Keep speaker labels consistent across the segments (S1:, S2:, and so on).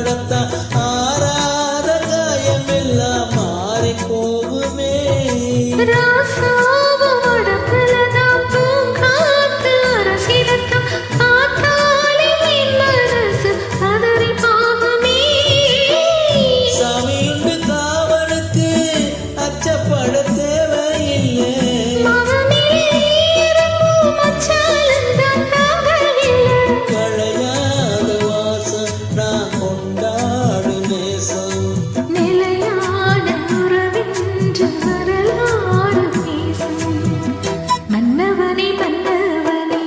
S1: படத்தான் ஆறாத காயமெல்லாம் மாறி போகுமே. சாமியுண்டு காவலுக்கு அச்சப்பட தேவையில்லை. களையாத வாசம் நான் கொண்டாடும் நேசம்.
S2: நிலையான உறவென்று வரலாறு பேசும் மன்னவனே மன்னவனே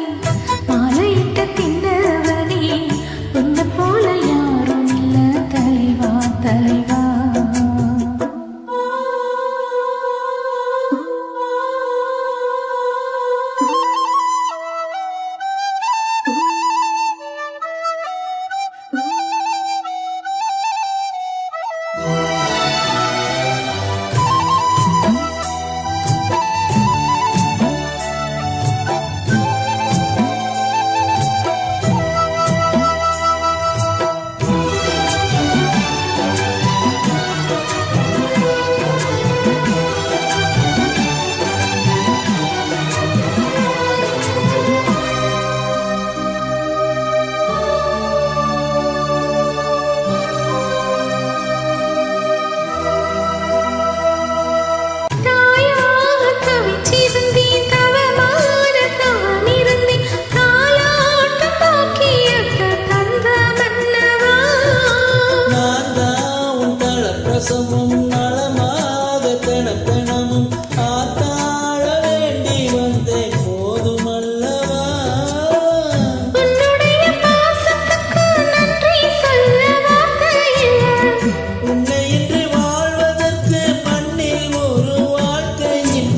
S2: மாலையிட்ட தின்னவனே உன்னை போல யாரும் இல்ல தலைவா தலைவா.
S1: பிரசவம் நலமாக தினப்பெணமும் ஆத்தாழ வேண்டி வந்தேன் போதுமல்லவா. உன்னை இன்றி வாழ்வதற்கு மண்ணில் ஒரு வாழ்க்கையின்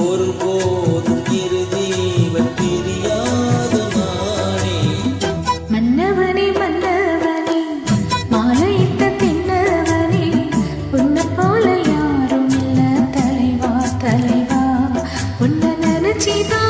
S1: ஒருபோதும் இறுதிவன் பிரியாது நானே.
S2: மன்னவனே மன்னவனே மாலையிட்ட தின்னவனே உன்னை போல யாரும் இல்ல தலைவா தலைவா. உன்னை நினைச்சிதான்